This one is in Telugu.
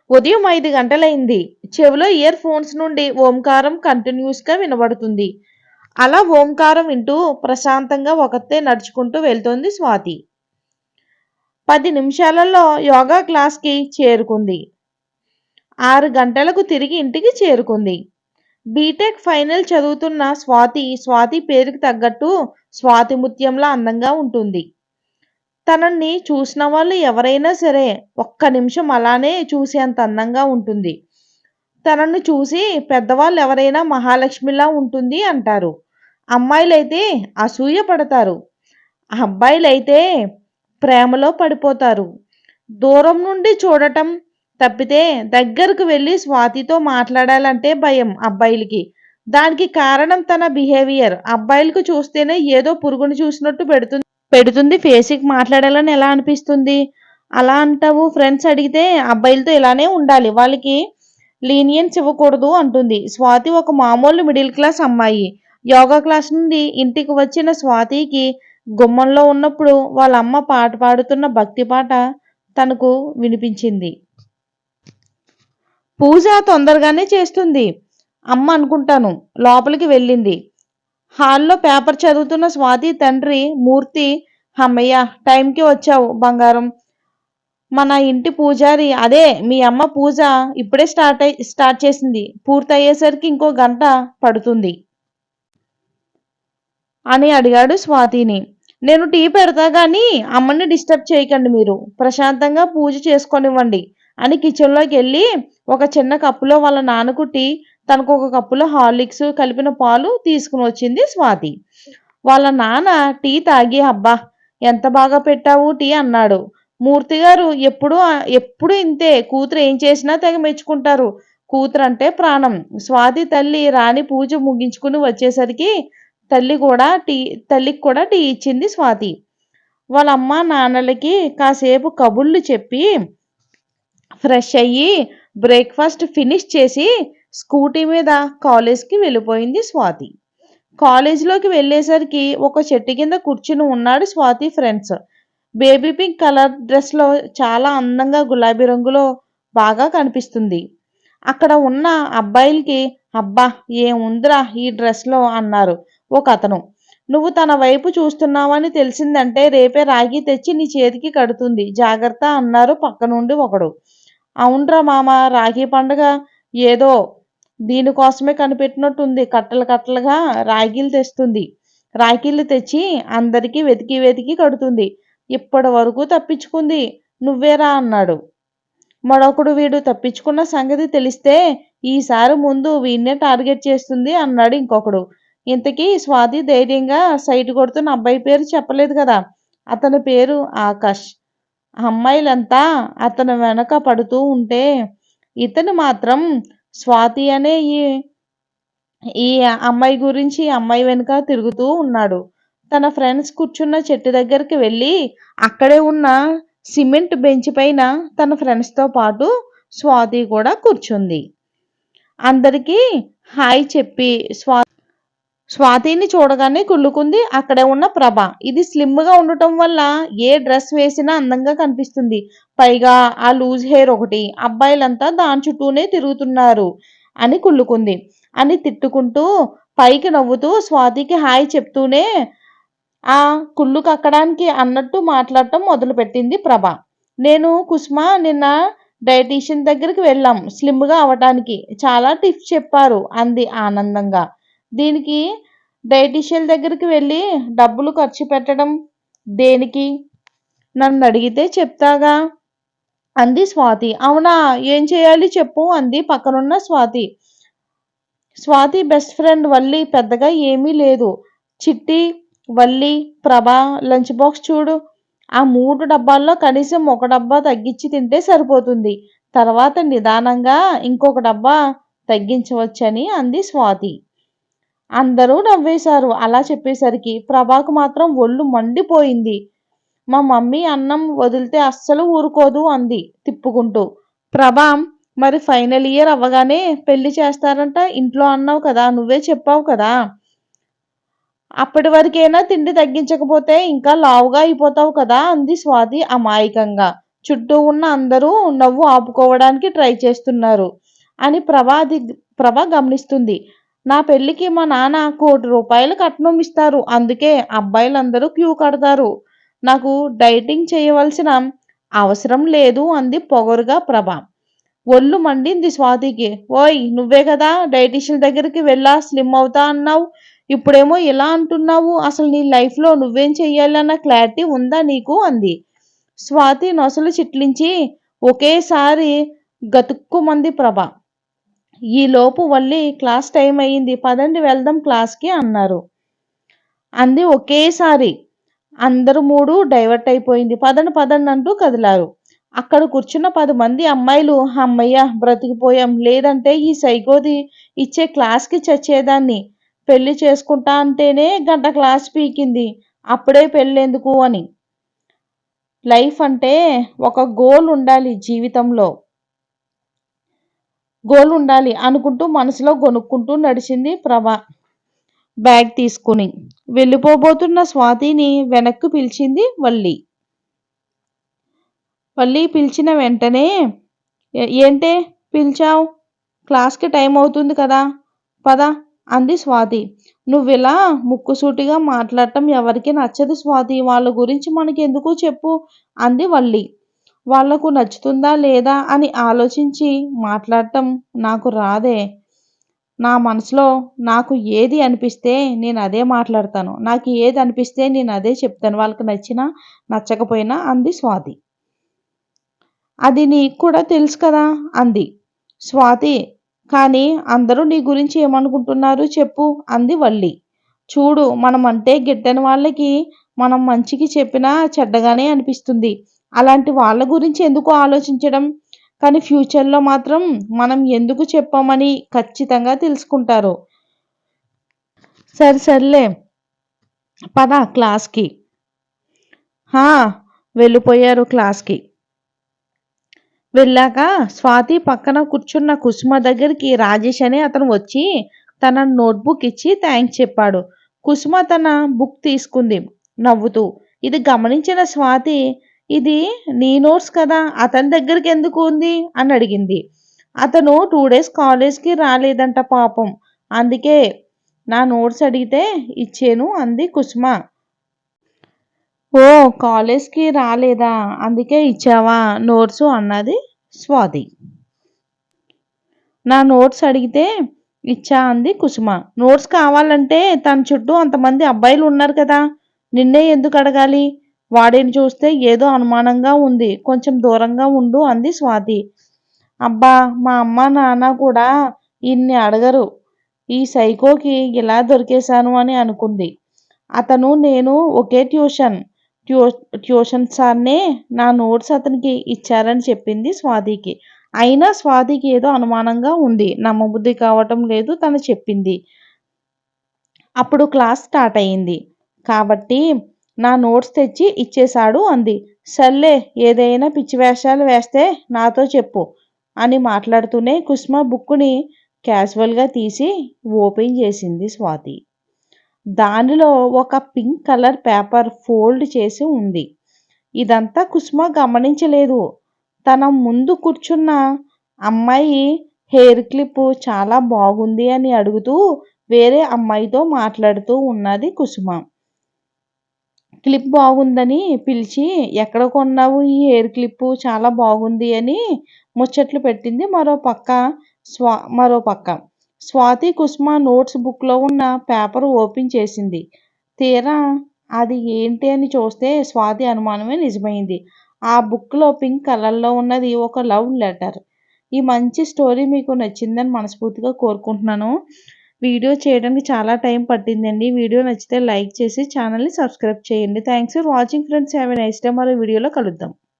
ఉదయం 5 గంటలైంది. చెవిలో ఇయర్ ఫోన్స్ నుండి ఓంకారం కంటిన్యూస్‌గా వినబడుతుంది. అలా ఓంకారం వింటూ ప్రశాంతంగా ఒకతే నడుచుకుంటూ వెళ్తోంది స్వాతి. 10 నిమిషాలలో యోగా క్లాస్‌కి చేరుకుంది. 6 గంటలకు తిరిగి ఇంటికి చేరుకుంది. బీటెక్ ఫైనల్ చదువుతున్న స్వాతి పేరుకి తగ్గట్టు స్వాతి ముత్యంలా అందంగా ఉంటుంది. తనని చూసిన వాళ్ళు ఎవరైనా సరే ఒక్క నిమిషం అలానే చూసేంత అందంగా ఉంటుంది. తనను చూసి పెద్దవాళ్ళు ఎవరైనా మహాలక్ష్మిలా ఉంటుంది అంటారు. అమ్మాయిలైతే అసూయ పడతారు. అబ్బాయిలైతే ప్రేమలో పడిపోతారు. దూరం నుండి చూడటం తప్పితే దగ్గరకు వెళ్ళి స్వాతితో మాట్లాడాలంటే భయం అబ్బాయిలకి. దానికి కారణం తన బిహేవియర్. అబ్బాయిలకు చూస్తేనే ఏదో పురుగుని చూసినట్టు పెడుతుంది ఫేస్‌కి మాట్లాడాలని ఎలా అనిపిస్తుంది? అలా అంటావు ఫ్రెండ్స్ అడిగితే అబ్బాయిలతో ఇలానే ఉండాలి. వాళ్ళకి లీనియన్స్ ఇవ్వకూడదు అంటుంది. స్వాతి ఒక మామూలు మిడిల్ క్లాస్ అమ్మాయి. యోగా క్లాస్ నుండి ఇంటికి వచ్చిన స్వాతికి గుమ్మంలో ఉన్నప్పుడు వాళ్ళ అమ్మ పాట పాడుతున్న భక్తి పాట తనకు వినిపించింది. పూజ తొందరగానే చేస్తుంది అమ్మ అనుకుంటాను. లోపలికి వెళ్ళింది. హాల్లో పేపర్ చదువుతున్న స్వాతి తండ్రి మూర్తి, హమ్మయ్య టైంకి వచ్చావు బంగారం. మన ఇంటి పూజారి అదే మీ అమ్మ పూజ ఇప్పుడే స్టార్ట్ చేసింది. పూర్తయ్యేసరికి ఇంకో గంట పడుతుంది అని అడిగాడు స్వాతిని. నేను టీ పెడతా గాని అమ్మని డిస్టర్బ్ చేయకండి, మీరు ప్రశాంతంగా పూజ చేసుకొనివ్వండి అని కిచెన్లోకి వెళ్ళి ఒక చిన్న కప్పులో వాళ్ళ నాన్నకు టీ, తనకు ఒక కప్పులో హార్లిక్స్ కలిపిన పాలు తీసుకుని వచ్చింది స్వాతి. వాళ్ళ నాన్న టీ తాగి అబ్బా ఎంత బాగా పెట్టావు టీ అన్నాడు. మూర్తి గారు ఎప్పుడు ఇంతే, కూతురు ఏం చేసినా తెగ మెచ్చుకుంటారు. కూతురు అంటే ప్రాణం. స్వాతి తల్లి రాణి పూజ ముగించుకుని వచ్చేసరికి తల్లికి కూడా టీ ఇచ్చింది స్వాతి. వాళ్ళ అమ్మ నాన్నలకి కాసేపు కబుర్లు చెప్పి ఫ్రెష్ అయ్యి బ్రేక్ఫాస్ట్ ఫినిష్ చేసి స్కూటీ మీద కాలేజ్కి వెళ్ళిపోయింది స్వాతి. కాలేజీలోకి వెళ్ళేసరికి ఒక చెట్టు కింద కూర్చుని ఉన్నాడు Swathi friends. Baby pink colour డ్రెస్లో చాలా అందంగా గులాబీ రంగులో బాగా కనిపిస్తుంది. అక్కడ ఉన్న అబ్బాయిలకి అబ్బా ఏముందిరా ఈ డ్రెస్లో అన్నారు. ఒక అతను, నువ్వు తన వైపు చూస్తున్నావని తెలిసిందంటే రేపే రాగి తెచ్చి నీ చేతికి కడుతుంది, జాగ్రత్త అన్నారు పక్క నుండి ఒకడు. అవునరా మామ, రాఖీ పండుగ ఏదో దీనికోసమే కనిపెట్టినట్టుంది. కట్టలు కట్టలుగా రాఖీలు తెస్తుంది. రాఖీలు తెచ్చి అందరికీ వెతికి వెతికి కడుతుంది. ఇప్పటి వరకు తప్పించుకుంది నువ్వేరా అన్నాడు. మరొకడు, వీడు తప్పించుకున్న సంగతి తెలిస్తే ఈసారి ముందు వీడినే టార్గెట్ చేస్తుంది అన్నాడు ఇంకొకడు. ఇంతకీ స్వాతి ధైర్యంగా సైట్ కొడుతున్న అబ్బాయి పేరు చెప్పలేదు కదా. అతని పేరు ఆకాష్. అమ్మాయిలంతా అతను వెనక పడుతూ ఉంటే ఇతను మాత్రం స్వాతి అనే ఈ అమ్మాయి గురించి అమ్మాయి వెనుక తిరుగుతూ ఉన్నాడు. తన ఫ్రెండ్స్ కూర్చున్న చెట్టు దగ్గరికి వెళ్ళి అక్కడే ఉన్న సిమెంట్ బెంచ్ పైన తన ఫ్రెండ్స్తో పాటు స్వాతి కూడా కూర్చుంది. అందరికీ హాయ్ చెప్పి స్వాతిని చూడగానే కుళ్ళుకుంది అక్కడే ఉన్న ప్రభ. ఇది స్లిమ్గా ఉండటం వల్ల ఏ డ్రెస్ వేసినా అందంగా కనిపిస్తుంది. పైగా ఆ లూజ్ హెయిర్ ఒకటి, అబ్బాయిలంతా దాని చుట్టూనే తిరుగుతున్నారు అని కుళ్ళుకుంది అని తిట్టుకుంటూ పైకి నవ్వుతూ స్వాతికి హాయ్ చెప్తూనే ఆ కుళ్ళు కక్కడానికి అన్నట్టు మాట్లాడటం మొదలుపెట్టింది ప్రభ. నేను కుస్మా నిన్న డైటీషియన్ దగ్గరికి వెళ్ళాం స్లిమ్గా అవటానికి. చాలా టిప్స్ చెప్పారు అంది ఆనందంగా. దీనికి డైటీషియన్ దగ్గరికి వెళ్ళి డబ్బులు ఖర్చు పెట్టడం దేనికి? నన్ను అడిగితే చెప్తాగా అంది స్వాతి. అవునా, ఏం చేయాలి చెప్పు అంది పక్కనున్న స్వాతి. స్వాతి బెస్ట్ ఫ్రెండ్ వల్లి పెద్దగా ఏమీ లేదు. చిట్టి, వల్లి, ప్రభ లంచ్ బాక్స్ చూడు. ఆ 3 డబ్బాల్లో కనీసం ఒక డబ్బా తగ్గించి తింటే సరిపోతుంది. తర్వాత నిదానంగా ఇంకొక డబ్బా తగ్గించవచ్చని అంది స్వాతి. అందరూ నవ్వేశారు అలా చెప్పేసరికి. ప్రభాకు మాత్రం ఒళ్ళు మండిపోయింది. మా మమ్మీ అన్నం వదిలితే అస్సలు ఊరుకోదు అంది తిప్పుకుంటూ. ప్రభా, మరి ఫైనల్ ఇయర్ అవ్వగానే పెళ్లి చేస్తారంట ఇంట్లో అన్నావు కదా, నువ్వే చెప్పావు కదా. అప్పటి వరకైనా తిండి తగ్గించకపోతే ఇంకా లావుగా అయిపోతావు కదా అంది స్వాతి అమాయకంగా. చుట్టూ ఉన్న అందరూ నవ్వు ఆపుకోవడానికి ట్రై చేస్తున్నారు అని ప్రభ గమనిస్తుంది. నా పెళ్ళికి మా నాన్న ₹1,00,00,000 కట్నం ఇస్తారు. అందుకే అబ్బాయిలందరూ క్యూ కడతారు. నాకు డైటింగ్ చేయవలసిన అవసరం లేదు అంది పొగరుగా ప్రభ. ఒళ్ళు మండింది స్వాతికి. ఓయ్ నువ్వే కదా డైటీషియన్ దగ్గరికి వెళ్ళా స్లిమ్ అవుతా అన్నావు. ఇప్పుడేమో ఇలా అంటున్నావు. అసలు నీ లైఫ్లో నువ్వేం చెయ్యాలన్న క్లారిటీ ఉందా నీకు అంది. స్వాతి నొసలు చిట్లించి ఒకేసారి గతుక్కుమంది ప్రభ. ఈలోపు వల్లి క్లాస్ టైం అయ్యింది. పదండి వెళ్దాం క్లాస్కి అన్నారు. అంది ఒకేసారి. అందరూ మూడు డైవర్ట్ అయిపోయింది. పదండి పదండి అంటూ కదిలారు. అక్కడ కూర్చున్న 10 మంది అమ్మాయిలు అమ్మయ్య బ్రతికిపోయాం, లేదంటే ఈ సైకోది ఇచ్చే క్లాస్కి చచ్చేదాన్ని. పెళ్లి చేసుకుంటా అంటేనే గంట క్లాస్ పీకింది, అప్పుడే పెళ్ళెందుకు అని. లైఫ్ అంటే ఒక గోల్ ఉండాలి, జీవితంలో గోల్ ఉండాలి అనుకుంటూ మనసులో గొనుక్కుంటూ నడిచింది ప్రభ బ్యాగ్ తీసుకుని. వెళ్ళిపోబోతున్న స్వాతిని వెనక్కు పిలిచింది వల్లి. వల్లి పిలిచిన వెంటనే ఏంటే పిలిచావు, క్లాస్కి టైం అవుతుంది కదా, పద అంది స్వాతి. నువ్విలా ముక్కుసూటిగా మాట్లాడటం ఎవరికి నచ్చదు స్వాతి, వాళ్ళ గురించి మనకెందుకు చెప్పు అంది వల్లి. వాళ్లకు నచ్చుతుందా లేదా అని ఆలోచించి మాట్లాడటం నాకు రాదే. నా మనసులో నాకు ఏది అనిపిస్తే నేను అదే మాట్లాడతాను. నాకు ఏది అనిపిస్తే నేను అదే చెప్తాను, వాళ్ళకి నచ్చినా నచ్చకపోయినా అంది స్వాతి. అది నీకు కూడా తెలుసు కదా అంది స్వాతి. కానీ అందరూ నీ గురించి ఏమనుకుంటున్నారు చెప్పు అంది వల్లి. చూడు, మనమంటే గిట్టని వాళ్ళకి మనం మంచికి చెప్పినా చెడ్డగానే అనిపిస్తుంది. అలాంటి వాళ్ళ గురించి ఎందుకు ఆలోచించడం? కానీ ఫ్యూచర్లో మాత్రం మనం ఎందుకు చెప్పామని ఖచ్చితంగా తెలుసుకుంటారు. సర్లే పద క్లాస్కి. వెళ్ళిపోయారు క్లాస్కి. వెళ్ళాక స్వాతి పక్కన కూర్చున్న కుసుమ దగ్గరికి రాజేష్ అనే అతను వచ్చి తన నోట్బుక్ ఇచ్చి థ్యాంక్స్ చెప్పాడు. కుసుమ తన బుక్ తీసుకుంది నవ్వుతూ. ఇది గమనించిన స్వాతి, ఇది నీ నోట్స్ కదా, అతని దగ్గరికి ఎందుకు ఉంది అని అడిగింది. అతను 2 days కాలేజ్కి రాలేదంట పాపం, అందుకే నా నోట్స్ అడిగితే ఇచ్చాను అంది కుసుమ. ఓ కాలేజ్కి రాలేదా, అందుకే ఇచ్చావా నోట్స్ అన్నది స్వాతి. నా నోట్స్ అడిగితే ఇచ్చా అంది కుసుమ. నోట్స్ కావాలంటే తన చుట్టూ అంతమంది అబ్బాయిలు ఉన్నారు కదా, నిన్నే ఎందుకు అడగాలి? వాడిని చూస్తే ఏదో అనుమానంగా ఉంది, కొంచెం దూరంగా ఉండు అంది స్వాతి. అబ్బా, మా అమ్మ నాన్న కూడా ఇన్ని అడగరు, ఈ సైకోకి ఇలా దొరికేశాను అని అనుకుంది. అతను నేను ఒకే ట్యూషన్ సార్నే నా నోట్స్ అతనికి ఇచ్చారని చెప్పింది స్వాతికి. అయినా స్వాతికి ఏదో అనుమానంగా ఉంది, నమ్మబుద్ధి కావటం లేదు తను చెప్పింది. అప్పుడు క్లాస్ స్టార్ట్ అయింది కాబట్టి నా నోట్స్ తెచ్చి ఇచ్చేశాడు అంది. సర్లే, ఏదైనా పిచ్చి వేషాలు వేస్తే నాతో చెప్పు అని మాట్లాడుతూనే కుసుమ బుక్కుని క్యాజువల్గా తీసి ఓపెన్ చేసింది స్వాతి. దానిలో ఒక పింక్ కలర్ పేపర్ ఫోల్డ్ చేసి ఉంది. ఇదంతా కుసుమ గమనించలేదు. తన ముందు కూర్చున్న అమ్మాయి హెయిర్ క్లిప్ చాలా బాగుంది అని అడుగుతూ వేరే అమ్మాయితో మాట్లాడుతూ ఉన్నది కుసుమ. క్లిప్ బాగుందని పిలిచి, ఎక్కడ కొన్నావు ఈ హెయిర్ క్లిప్, చాలా బాగుంది అని ముచ్చట్లు పెట్టింది మరో పక్క స్వాతి. కుసుమ నోట్స్ బుక్లో ఉన్న పేపర్ ఓపెన్ చేసింది. తీరా అది ఏంటి అని చూస్తే స్వాతి అనుమానమే నిజమైంది. ఆ బుక్లో పింక్ కలర్లో ఉన్నది ఒక లవ్ లెటర్. ఈ మంచి స్టోరీ మీకు నచ్చిందని మనస్ఫూర్తిగా కోరుకుంటున్నాను. వీడియో చేయడానికి చాలా టైం పట్టిందండి. వీడియో నచ్చితే లైక్ చేసి ఛానల్ని సబ్స్క్రైబ్ చేయండి. Thanks for watching friends. Have a nice day. మరో వీడియోలో కలుద్దాం.